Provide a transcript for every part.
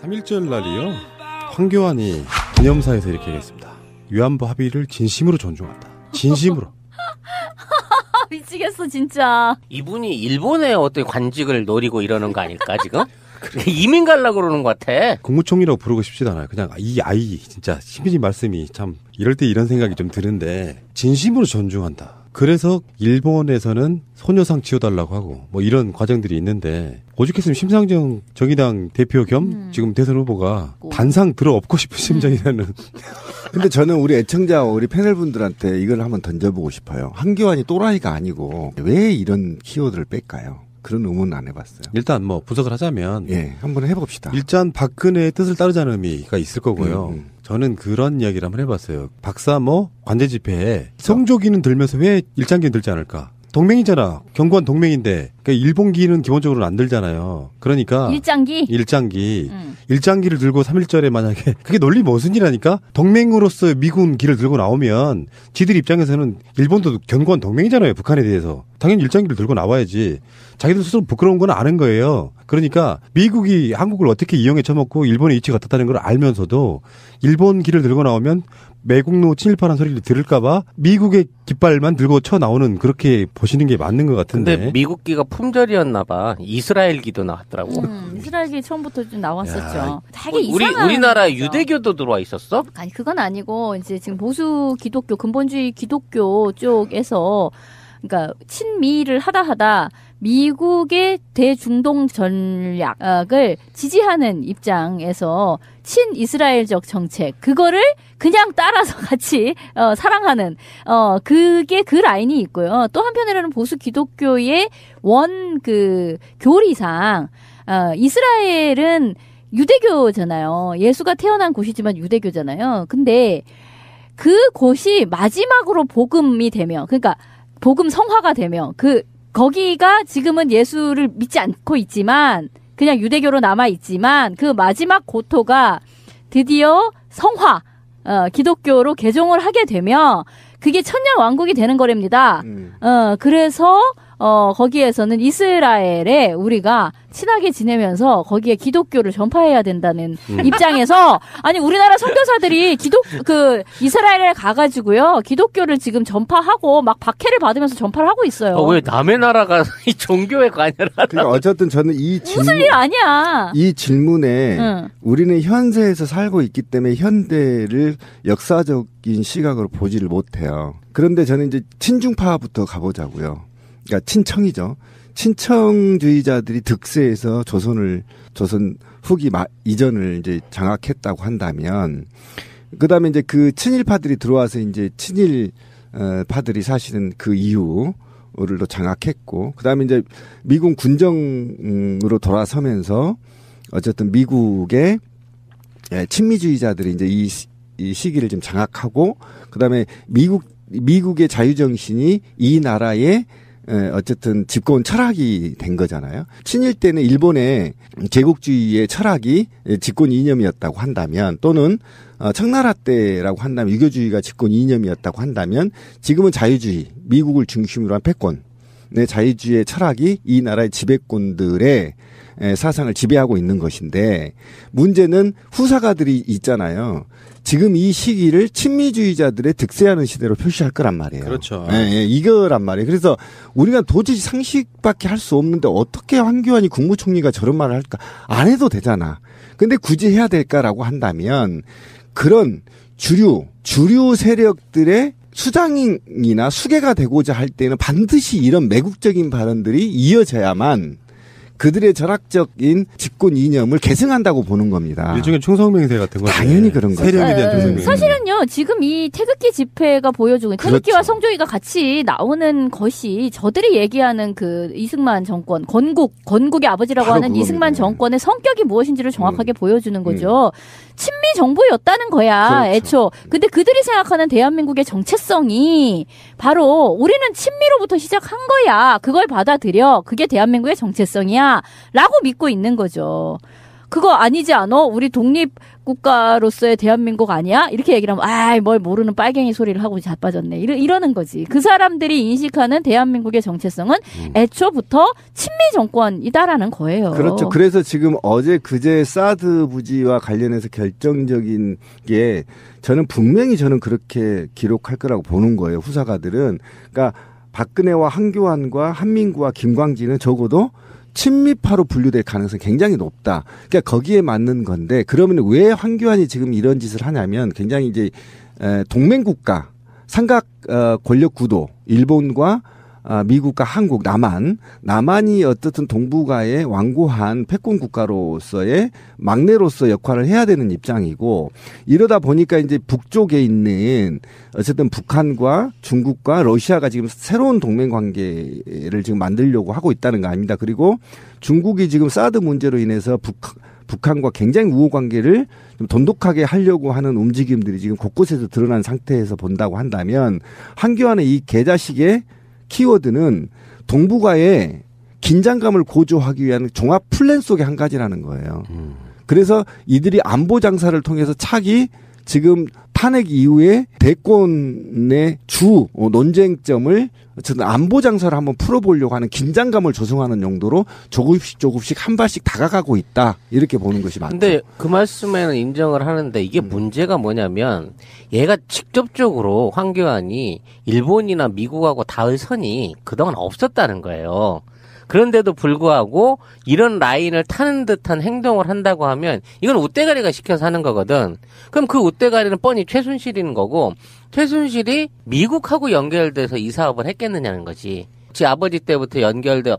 3.1절 날이요. 황교안이 기념사에서 이렇게 얘기했습니다. 위안부 합의를 진심으로 존중한다. 진심으로. 미치겠어 진짜. 이분이 일본의 어떤 관직을 노리고 이러는 거 아닐까 지금? 이민 가려고 그러는 것 같아. 국무총리라고 부르고 싶지도 않아요. 그냥 이 아이 진짜 심지 말씀이 참 이럴 때 이런 생각이 좀 드는데 진심으로 존중한다. 그래서 일본에서는 소녀상 지어달라고 하고 뭐 이런 과정들이 있는데 오죽했으면 심상정 정의당 대표 겸 지금 대선 후보가 단상 들어엎고 싶은 심정이라는. 근데 저는 우리 애청자 우리 패널분들한테 이걸 한번 던져보고 싶어요. 황교안이 또라이가 아니고 왜 이런 키워드를 뺄까요? 그런 의문 안 해봤어요. 일단 뭐 분석을 하자면 예, 한번 해봅시다. 일단 박근혜의 뜻을 따르자는 의미가 있을 거고요. 저는 그런 이야기를 한번 해봤어요. 박사모 관제 집회에 성조기는 들면서 왜 일장기는 들지 않을까? 동맹이잖아. 견고한 동맹인데. 그러니까 일본기는 기본적으로는 안 들잖아요. 그러니까 일장기. 일장기를 들고 3.1절에 만약에 그게 논리 모순이라니까. 동맹으로서 미군기를 들고 나오면 지들 입장에서는 일본도 견고한 동맹이잖아요. 북한에 대해서. 당연히 일장기를 들고 나와야지. 자기들 스스로 부끄러운 건 아는 거예요. 그러니까 미국이 한국을 어떻게 이용해 처먹고 일본의 이치가 어떻다는 걸 알면서도 일본기를 들고 나오면 매국노 친일파란 소리를 들을까봐 미국의 깃발만 들고 쳐 나오는 그렇게 보시는 게 맞는 것 같은데. 근데 미국기가 품절이었나봐. 이스라엘기도 나왔더라고. 이스라엘기 처음부터 좀 나왔었죠. 되게 이상한. 우리나라 유대교도 들어와 있었어? 아니 그건 아니고 이제 지금 보수 기독교 근본주의 기독교 쪽에서 그러니까 친미를 하다 미국의 대중동 전략을 지지하는 입장에서 친이스라엘적 정책 그거를 그냥 따라서 같이 사랑하는 그게 그 라인이 있고요. 또 한편으로는 보수 기독교의 원 그 교리상 이스라엘은 유대교잖아요. 예수가 태어난 곳이지만 유대교잖아요. 근데 그곳이 마지막으로 복음이 되면 그러니까 복음 성화가 되면 거기가 지금은 예수를 믿지 않고 있지만 그냥 유대교로 남아 있지만 그 마지막 고토가 드디어 성화 기독교로 개종을 하게 되면 그게 천년 왕국이 되는 거랍니다. 그래서 거기에서는 이스라엘에 우리가 친하게 지내면서 거기에 기독교를 전파해야 된다는 입장에서 아니 우리나라 선교사들이 이스라엘에 가가지고요 기독교를 지금 전파하고 막 박해를 받으면서 전파를 하고 있어요. 왜 남의 나라가 이 종교에 관여를 하나? 그러니까 어쨌든 저는 이 무슨 일 아니야. 이 질문에 우리는 현세에서 살고 있기 때문에 현대를 역사적인 시각으로 보지를 못해요. 그런데 저는 이제 친중파부터 가보자고요. 그러니까 친청이죠. 친청주의자들이 득세해서 조선 후기 이전을 이제 장악했다고 한다면, 그 다음에 이제 그 친일파들이 들어와서 이제 친일파들이 사실은 그 이후를 또 장악했고, 그 다음에 이제 미군 군정으로 돌아서면서 어쨌든 미국의 친미주의자들이 이제 이 시기를 좀 장악하고, 그 다음에 미국의 자유정신이 이 나라의 어쨌든 집권 철학이 된 거잖아요. 친일 때는 일본의 제국주의의 철학이 집권 이념이었다고 한다면 또는 청나라 때라고 한다면 유교주의가 집권 이념이었다고 한다면 지금은 자유주의, 미국을 중심으로 한 패권의 자유주의의 철학이 이 나라의 지배권들의 사상을 지배하고 있는 것인데 문제는 후사가들이 있잖아요. 지금 이 시기를 친미주의자들의 득세하는 시대로 표시할 거란 말이에요. 그렇죠. 예, 이거란 말이에요. 그래서 우리가 도저히 상식밖에 할 수 없는데 어떻게 황교안이 국무총리가 저런 말을 할까? 안 해도 되잖아. 근데 굳이 해야 될까라고 한다면 그런 주류 세력들의 수장이나 수계가 되고자 할 때는 반드시 이런 매국적인 발언들이 이어져야만 그들의 철학적인 집권 이념을 계승한다고 보는 겁니다. 일종의 충성맹세 같은 거죠. 당연히 그런 거죠. 세력에 대한 충성맹세. 사실은요, 지금 이 태극기 집회가 보여주고 태극기와 그렇죠. 성조기가 같이 나오는 것이 저들이 얘기하는 그 이승만 정권, 건국의 아버지라고 하는 그겁니다. 이승만 정권의 성격이 무엇인지를 정확하게 보여주는 거죠. 친미 정부였다는 거야, 그렇죠. 애초. 근데 그들이 생각하는 대한민국의 정체성이 바로 우리는 친미로부터 시작한 거야. 그걸 받아들여. 그게 대한민국의 정체성이야. 라고 믿고 있는 거죠. 그거 아니지 않아? 우리 독립국가로서의 대한민국 아니야? 이렇게 얘기를 하면 뭘 모르는 빨갱이 소리를 하고 자빠졌네. 이러는 거지. 그 사람들이 인식하는 대한민국의 정체성은 애초부터 친미 정권이다라는 거예요. 그렇죠. 그래서 지금 어제 그제 사드 부지와 관련해서 결정적인 게 저는 분명히 그렇게 기록할 거라고 보는 거예요. 후사가들은. 그러니까 박근혜와 한교안과 한민구와 김광진은 적어도 친미파로 분류될 가능성이 굉장히 높다. 그러니까 거기에 맞는 건데 그러면 왜 한교안이 지금 이런 짓을 하냐면 굉장히 이제 동맹국가 삼각 권력 구도 일본과 미국과 한국, 남한이 어떻든 동북아의 완고한 패권 국가로서의 막내로서 역할을 해야 되는 입장이고 이러다 보니까 이제 북쪽에 있는 어쨌든 북한과 중국과 러시아가 지금 새로운 동맹 관계를 지금 만들려고 하고 있다는 거 아닙니다. 그리고 중국이 지금 사드 문제로 인해서 북한과 굉장히 우호 관계를 좀 돈독하게 하려고 하는 움직임들이 지금 곳곳에서 드러난 상태에서 본다고 한다면 한교안의 이 개자식의 키워드는 동북아의 긴장감을 고조하기 위한 종합 플랜 속의 한 가지라는 거예요. 그래서 이들이 안보 장사를 통해서 차기 지금 탄핵 이후에 대권의 주 논쟁점을 어쨌든 안보 장사를 한번 풀어보려고 하는 긴장감을 조성하는 용도로 조금씩 한 발씩 다가가고 있다. 이렇게 보는 것이 맞죠. 근데 그 말씀에는 인정을 하는데 이게 문제가 뭐냐면 얘가 직접적으로 황교안이 일본이나 미국하고 닿을 선이 그동안 없었다는 거예요. 그런데도 불구하고 이런 라인을 타는 듯한 행동을 한다고 하면 이건 웃대가리가 시켜서 하는 거거든. 그럼 그 웃대가리는 뻔히 최순실인 거고 최순실이 미국하고 연결돼서 이 사업을 했겠느냐는 거지. 지 아버지 때부터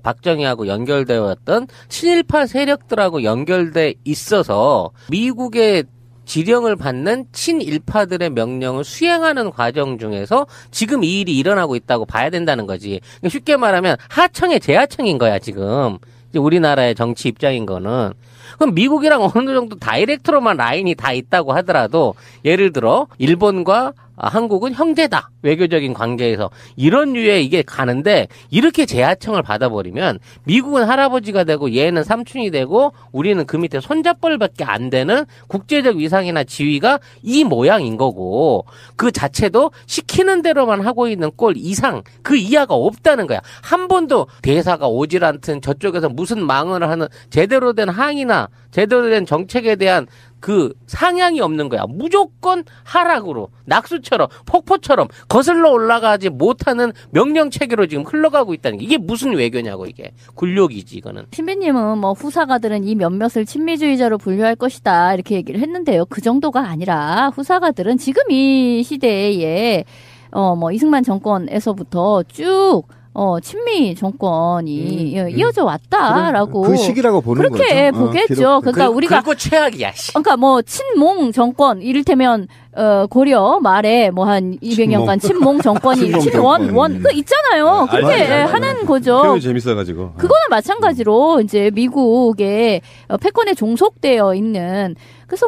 박정희하고 연결되어 왔던 친일파 세력들하고 연결돼 있어서 미국의 지령을 받는 친일파들의 명령을 수행하는 과정 중에서 지금 이 일이 일어나고 있다고 봐야 된다는 거지. 그러니까 쉽게 말하면 하청의 재하청인 거야, 지금. 이제 우리나라의 정치 입장인 거는. 그럼 미국이랑 어느 정도 다이렉트로만 라인이 다 있다고 하더라도 예를 들어 일본과 한국은 형제다. 외교적인 관계에서. 이런 류에 이게 가는데 이렇게 재하청을 받아버리면 미국은 할아버지가 되고 얘는 삼촌이 되고 우리는 그 밑에 손잡벌밖에 안 되는 국제적 위상이나 지위가 이 모양인 거고 그 자체도 시키는 대로만 하고 있는 꼴 이상 그 이하가 없다는 거야. 한 번도 대사가 오질 않든 저쪽에서 무슨 망언을 하는 제대로 된 항의나 제대로 된 정책에 대한 그 상향이 없는 거야. 무조건 하락으로 낙수처럼 폭포처럼 거슬러 올라가지 못하는 명령체계로 지금 흘러가고 있다는 게 이게 무슨 외교냐고 이게. 굴욕이지 이거는. 신비님은 뭐 후사가들은 이 몇몇을 친미주의자로 분류할 것이다 이렇게 얘기를 했는데요. 그 정도가 아니라 후사가들은 지금 이 시대에 이승만 정권에서부터 쭉 친미 정권이 이어져 왔다라고 그 시기라고 보는 거죠. 그렇게 보겠죠. 그러니까 우리가 그거 최악이야. 그러니까 친몽 정권 이를테면 고려 말에 한 200년간 친몽 정권이 친원 그 있잖아요. 그렇게 하는 거죠. 표현이 재밌어가지고. 그거는 마찬가지로 이제 미국의 패권에 종속되어 있는 그래서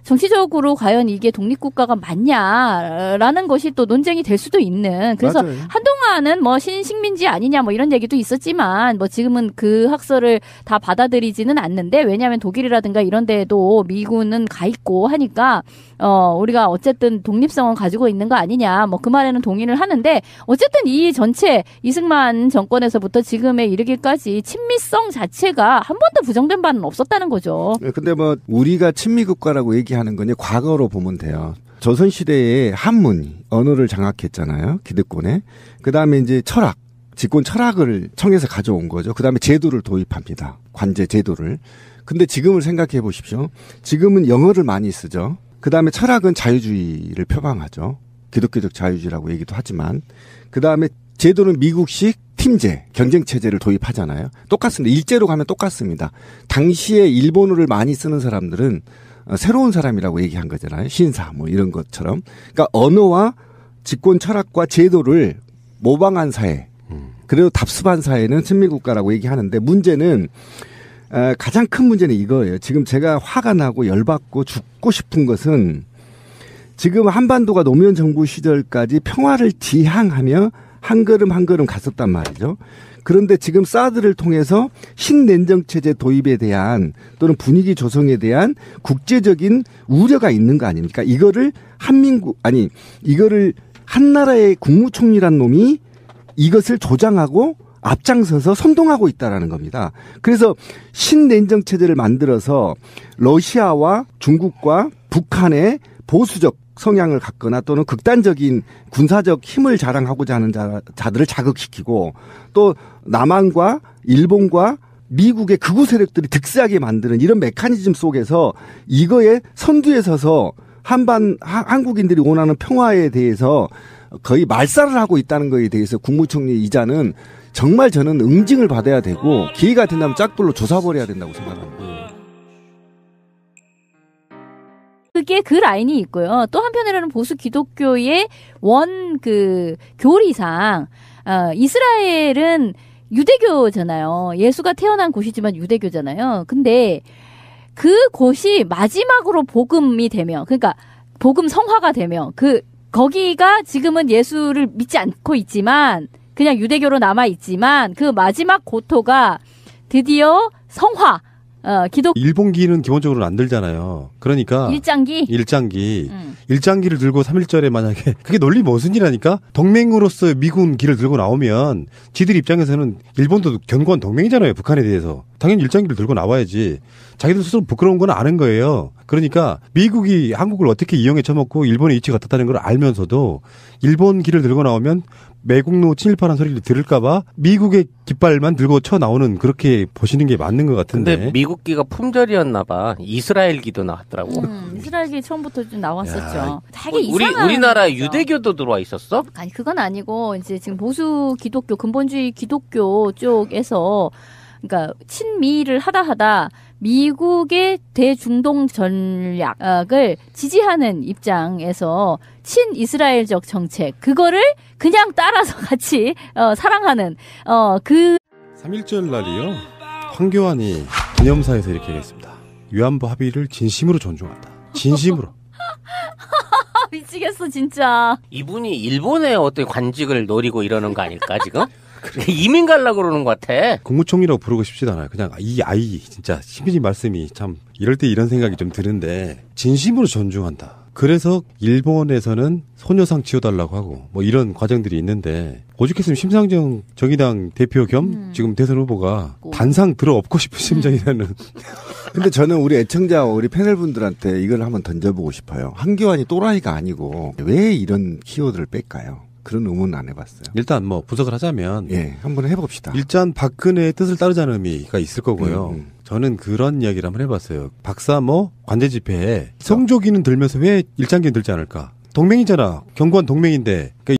정치적으로 과연 이게 독립국가가 맞냐라는 것이 또 논쟁이 될 수도 있는 그래서 맞아요. 한동안은 신식민지 아니냐 이런 얘기도 있었지만 지금은 그 학설을 다 받아들이지는 않는데 왜냐하면 독일이라든가 이런 데에도 미군은 가 있고 하니까 우리가 어쨌든 독립성은 가지고 있는 거 아니냐 그 말에는 동의를 하는데 어쨌든 이 전체 이승만 정권에서부터 지금에 이르기까지 친미성 자체가 한 번도 부정된 바는 없었다는 거죠. 근데 우리가 친미국가라고 얘기하는 건 과거로 보면 돼요. 조선시대에 한문, 언어를 장악했잖아요. 기득권에. 그 다음에 이제 철학, 집권 철학을 청해서 가져온 거죠. 그 다음에 제도를 도입합니다. 관제 제도를. 근데 지금을 생각해 보십시오. 지금은 영어를 많이 쓰죠. 그 다음에 철학은 자유주의를 표방하죠. 기독교적 자유주의라고 얘기도 하지만. 그 다음에 제도는 미국식 팀제, 경쟁체제를 도입하잖아요. 똑같습니다. 일제로 가면 똑같습니다. 당시에 일본어를 많이 쓰는 사람들은 새로운 사람이라고 얘기한 거잖아요. 신사 이런 것처럼. 그러니까 언어와 집권 철학과 제도를 모방한 사회. 그래도 답습한 사회는 친미국가라고 얘기하는데 문제는 가장 큰 문제는 이거예요. 지금 제가 화가 나고 열받고 죽고 싶은 것은 지금 한반도가 노무현 정부 시절까지 평화를 지향하며 한 걸음 한 걸음 갔었단 말이죠. 그런데 지금 사드를 통해서 신냉정체제 도입에 대한 또는 분위기 조성에 대한 국제적인 우려가 있는 거 아닙니까? 이거를 이거를 한 나라의 국무총리란 놈이 이것을 조장하고 앞장서서 선동하고 있다라는 겁니다. 그래서 신냉정체제를 만들어서 러시아와 중국과 북한의 보수적 성향을 갖거나 또는 극단적인 군사적 힘을 자랑하고자 하는 자들을 자극시키고 또 남한과 일본과 미국의 극우 세력들이 득세하게 만드는 이런 메커니즘 속에서 이거에 선두에 서서 한국인들이 원하는 평화에 대해서 거의 말살을 하고 있다는 거에 대해서 국무총리 이자는 정말 저는 응징을 받아야 되고 기회가 된다면 짝돌로 조사버려야 된다고 생각합니다. 그게 그 라인이 있고요. 또 한편으로는 보수 기독교의 교리상 이스라엘은 유대교잖아요. 예수가 태어난 곳이지만 유대교잖아요. 근데 그곳이 마지막으로 복음이 되면, 그러니까 복음 성화가 되면 거기가 지금은 예수를 믿지 않고 있지만 그냥 유대교로 남아 있지만 그 마지막 고토가 드디어 성화. 일본기는 기본적으로 안 들잖아요. 그러니까 일장기를 들고 3.1절에 만약에 그게 논리 모순이라니까. 동맹으로서 미군 기를 들고 나오면 지들 입장에서는 일본도 견고한 동맹이잖아요. 북한에 대해서 당연히 일장기를 들고 나와야지. 자기들 스스로 부끄러운 건 아는 거예요. 그러니까 미국이 한국을 어떻게 이용해 처먹고 일본의 위치가 어떻다는 걸 알면서도 일본 기를 들고 나오면 매국노 친일파란 소리를 들을까봐 미국의 깃발만 들고 쳐 나오는, 그렇게 보시는 게 맞는 것 같은데. 근데 미국기가 품절이었나봐. 이스라엘기도 나왔더라고. 이스라엘기 처음부터 좀 나왔었죠. 되게 우리나라에 유대교도 들어와 있었어? 아니 그건 아니고 이제 지금 보수 기독교, 근본주의 기독교 쪽에서 그러니까 친미를 하다 미국의 대중동 전략을 지지하는 입장에서 친이스라엘적 정책, 그거를 그냥 따라서 같이 사랑하는 3.1절 날이요. 황교안이 기념사에서 이렇게 얘기했습니다. 위안부 합의를 진심으로 존중한다. 진심으로. 미치겠어 진짜. 이분이 일본의 어떤 관직을 노리고 이러는 거 아닐까 지금? 이민 가려고 그러는 것 같아. 국무총리라고 부르고 싶지도 않아요. 그냥 이 아이 진짜 신비님 말씀이 참 이럴 때 이런 생각이 좀 드는데, 진심으로 존중한다. 그래서 일본에서는 소녀상 지어달라고 하고 뭐 이런 과정들이 있는데, 오죽했으면 심상정 정의당 대표 겸 지금 대선 후보가 단상 들어엎고 싶은 심정이라는. 근데 저는 우리 애청자와 우리 패널분들한테 이걸 한번 던져보고 싶어요. 한교안이 또라이가 아니고 왜 이런 키워드를 뺄까요? 그런 의문은 안 해봤어요. 일단 뭐 분석을 하자면, 한번 해봅시다. 일단 박근혜의 뜻을 따르자는 의미가 있을 거고요. 저는 그런 이야기를 한번 해봤어요. 박사모 관제 집회에 성조기는 들면서 왜 일장기는 들지 않을까? 동맹이잖아. 견고한 동맹인데. 그러니까